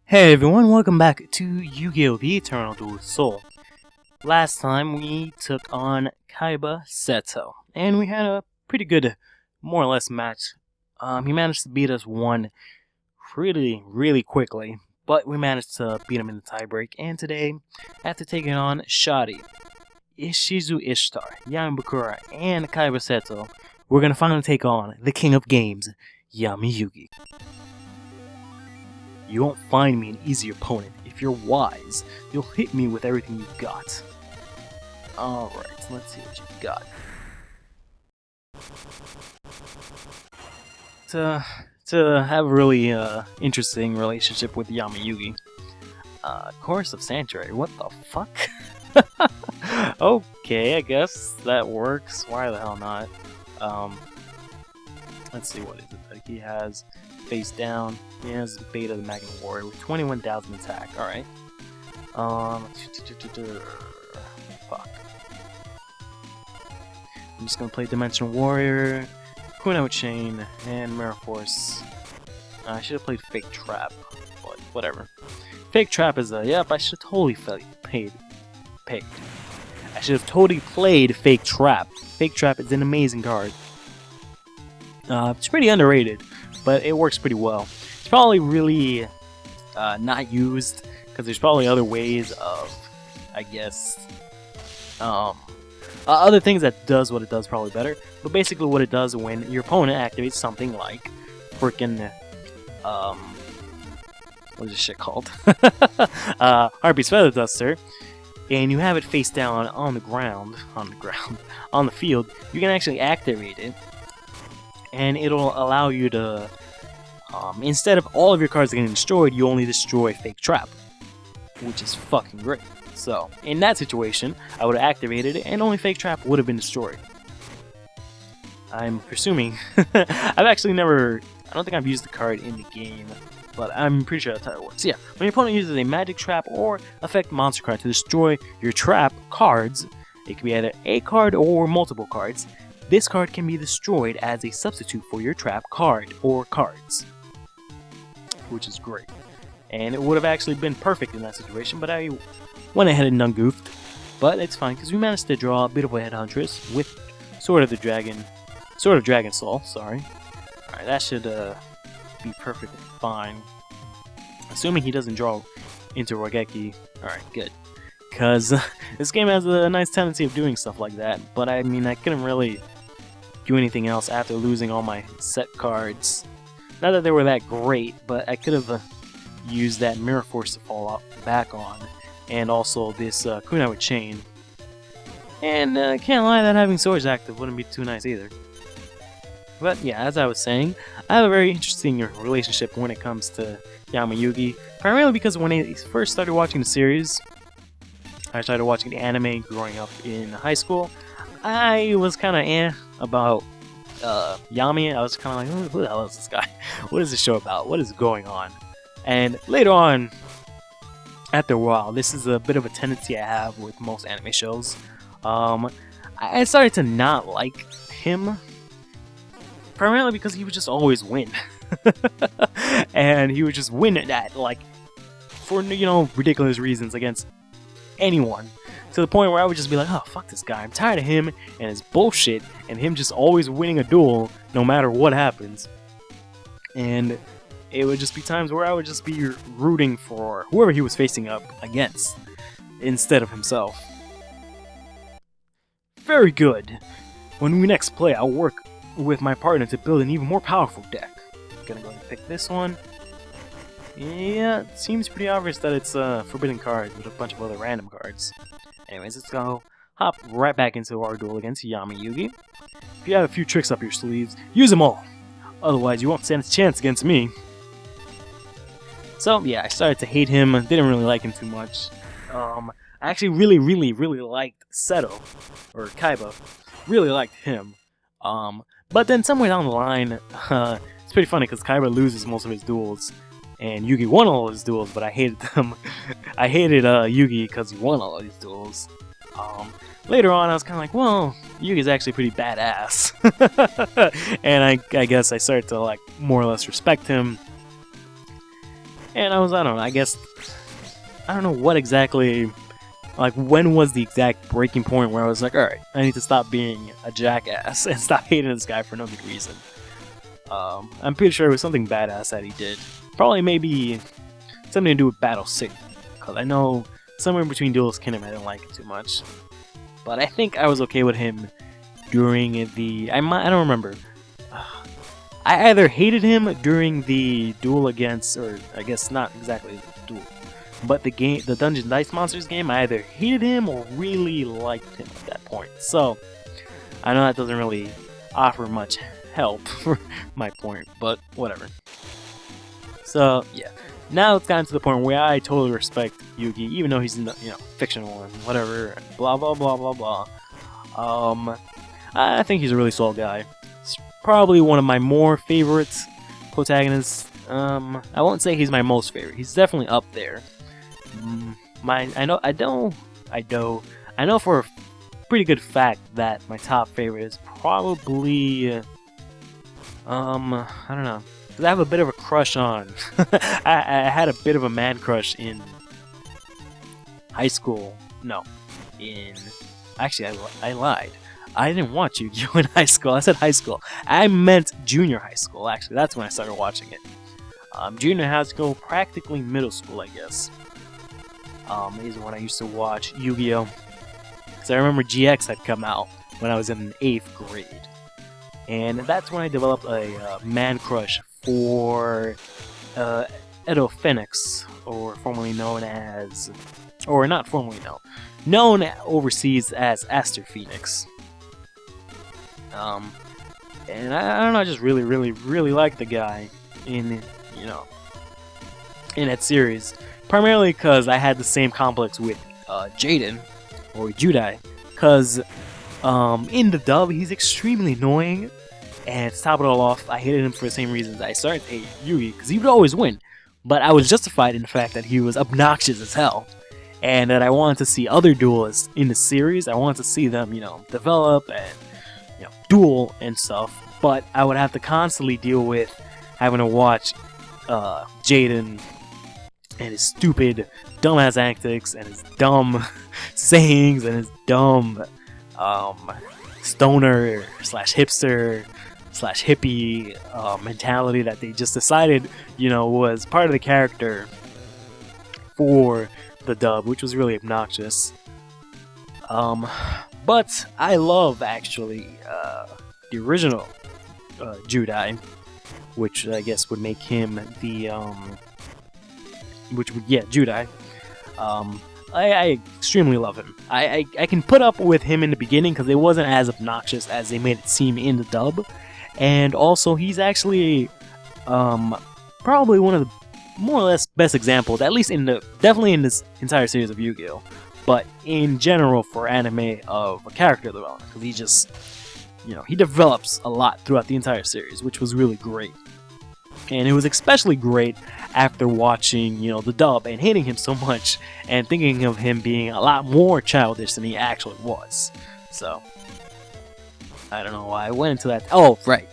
Hey everyone, welcome back to Yu-Gi-Oh! The Eternal Duel Soul. Last time we took on Kaiba Seto, and we had a pretty good, more or less match. He managed to beat us one really quickly, but we managed to beat him in the tiebreak, and today, after taking on Shadi, Ishizu Ishtar, Yami Bakura, and Kaiba Seto, we're gonna finally take on the King of Games, Yami Yugi. You won't find me an easy opponent. If you're wise, you'll hit me with everything you've got. Alright, let's see what you've got. To have a really interesting relationship with Yami Yugi. Chorus of Sanctuary, what the fuck? Okay, I guess that works. Why the hell not? Let's see, what is it that he has? Face down. He has Beta the Magnet Warrior with 21,000 attack. Alright. Fuck. I'm just gonna play Dimensional Warrior, Kunai Chain, and Mirror Force. I should have played Fake Trap, but whatever. Fake Trap is yep, I should have totally I should have totally played Fake Trap. Fake Trap is an amazing card. It's pretty underrated, but it works pretty well. It's probably really not used, because there's probably other ways of, I guess, other things that does what it does probably better. But basically what it does when your opponent activates something like frickin' what is this shit called? Harpy's Feather Duster, and you have it face down on the field, you can actually activate it. And it'll allow you to, instead of all of your cards getting destroyed, you only destroy Fake Trap, which is fucking great. So, in that situation, I would have activated it, and only Fake Trap would have been destroyed. I'm presuming. I've actually never, I don't think I've used the card in the game, but I'm pretty sure that's how it works. Yeah, when your opponent uses a magic trap or effect monster card to destroy your trap cards, it can be either a card or multiple cards. This card can be destroyed as a substitute for your trap card or cards, which is great. And it would have actually been perfect in that situation, but I went ahead and goofed. But it's fine, because we managed to draw a bit of a Head Huntress with Sword of Dragon Soul, sorry. Alright, that should be perfectly fine. Assuming he doesn't draw into Rogeki. Alright, good. Because this game has a nice tendency of doing stuff like that, but I mean, I couldn't really do anything else after losing all my set cards. Not that they were that great, but I could have used that Mirror Force to fall back on, and also this Kunai with Chain. And can't lie that having Swords active wouldn't be too nice either. But yeah, as I was saying, I have a very interesting relationship when it comes to Yami Yugi, primarily because when I first started watching the series, I started watching the anime growing up in high school. I was kind of about Yami. I was kind of like, who the hell is this guy? What is this show about? What is going on? And later on, after a while, this is a bit of a tendency I have with most anime shows. I started to not like him, primarily because he would just always win. And he would just win at, like, for, you know, ridiculous reasons against anyone, to the point where I would just be like, oh, fuck this guy, I'm tired of him and his bullshit, and him just always winning a duel no matter what happens. And it would just be times where I would just be rooting for whoever he was facing up against, instead of himself. Very good. When we next play, I'll work with my partner to build an even more powerful deck. Gonna go ahead and pick this one. Yeah, it seems pretty obvious that it's a forbidden card with a bunch of other random cards. Anyways, let's go hop right back into our duel against Yami Yugi. If you have a few tricks up your sleeves, use them all! Otherwise, you won't stand a chance against me. So, yeah, I started to hate him, didn't really like him too much. I actually really liked Seto, or Kaiba. Really liked him. But then somewhere down the line, it's pretty funny because Kaiba loses most of his duels. And Yugi won all his duels, but I hated them. I hated Yugi because he won all his duels. Later on, I was kind of like, well, Yugi's actually pretty badass. And I guess I started to, like, more or less respect him. And I don't know, I guess, I don't know what exactly, like, when was the exact breaking point where I was like, alright, I need to stop being a jackass and stop hating this guy for no good reason. I'm pretty sure it was something badass that he did. Probably maybe something to do with Battle City, because I know somewhere in between Duelist Kingdom I didn't like it too much. But I think I was okay with him during the... I don't remember. I either hated him during the duel against, or I guess not exactly the duel, but the Dungeon Dice Monsters game, I either hated him or really liked him at that point. So, I know that doesn't really offer much help for my point, but whatever. So, yeah. Now it's gotten to the point where I totally respect Yugi, even though he's, fictional and whatever, and blah blah blah blah blah. I think he's a really solid guy. He's probably one of my more favorite protagonists. I won't say he's my most favorite. He's definitely up there. I know for a pretty good fact that my top favorite is probably, I don't know. Because I have a bit of a crush on... I had a bit of a man crush in high school. No. Actually, I lied. I didn't watch Yu-Gi-Oh! In high school. I said high school. I meant junior high school, actually. That's when I started watching it. Junior high school, practically middle school, I guess. Is when I used to watch Yu-Gi-Oh! Because I remember GX had come out when I was in 8th grade. And that's when I developed a man crush for Edo Phoenix, or formerly known as... Or not formerly known. Known overseas as Aster Phoenix. And I don't know, I just really, really, really like the guy in that series. Primarily because I had the same complex with Jaden, or Judai, because in the dub, he's extremely annoying. And to top it all off, I hated him for the same reasons I started to hate Yugi, because he would always win. But I was justified in the fact that he was obnoxious as hell. And that I wanted to see other duelists in the series. I wanted to see them, develop and, duel and stuff. But I would have to constantly deal with having to watch Jaden and his stupid, dumbass antics, and his dumb sayings, and his dumb stoner / hipster / hippie mentality that they just decided, was part of the character for the dub, which was really obnoxious. But I love, actually, the original Judai, which I guess would make him the, Judai. I extremely love him. I can put up with him in the beginning because it wasn't as obnoxious as they made it seem in the dub. And also, he's actually probably one of the more or less best examples, at least definitely in this entire series of Yu-Gi-Oh! But in general for anime of a character development, because he just, he develops a lot throughout the entire series, which was really great. And it was especially great after watching, the dub and hating him so much and thinking of him being a lot more childish than he actually was. So, I don't know why I went into that. Oh, right.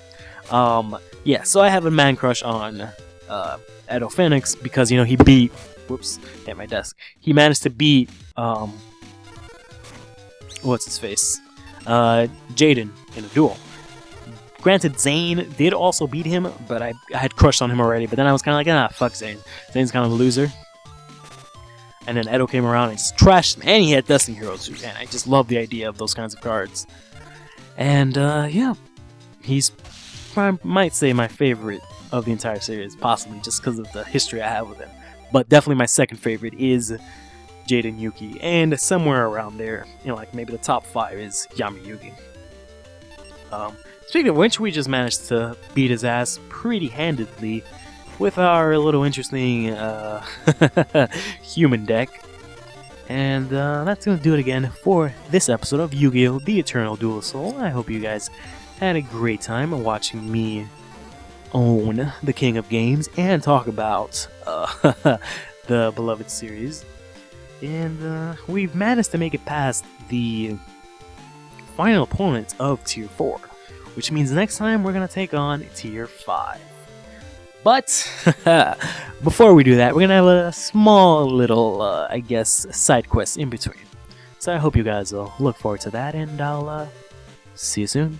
Yeah, so I have a man crush on Edo Phoenix because, he beat... Whoops, hit my desk. He managed to beat, what's his face? Jaden in a duel. Granted, Zane did also beat him, but I had crushed on him already. But then I was kind of like, fuck Zane. Zane's kind of a loser. And then Edo came around and just trashed him. And he had Destiny Heroes, and I just love the idea of those kinds of cards. And, yeah. He's, I might say, my favorite of the entire series, possibly just because of the history I have with him. But definitely my second favorite is Jaden Yugi. And somewhere around there, like maybe the top 5 is Yami Yugi. Speaking of which, we just managed to beat his ass pretty handedly with our little interesting human deck. And that's going to do it again for this episode of Yu-Gi-Oh! The Eternal Duelist Soul. I hope you guys had a great time watching me own the King of Games and talk about the beloved series. And we've managed to make it past the final opponent of Tier 4. Which means next time we're going to take on Tier 5. But before we do that, we're gonna have a small little, I guess, side quest in between. So I hope you guys will look forward to that, and I'll see you soon.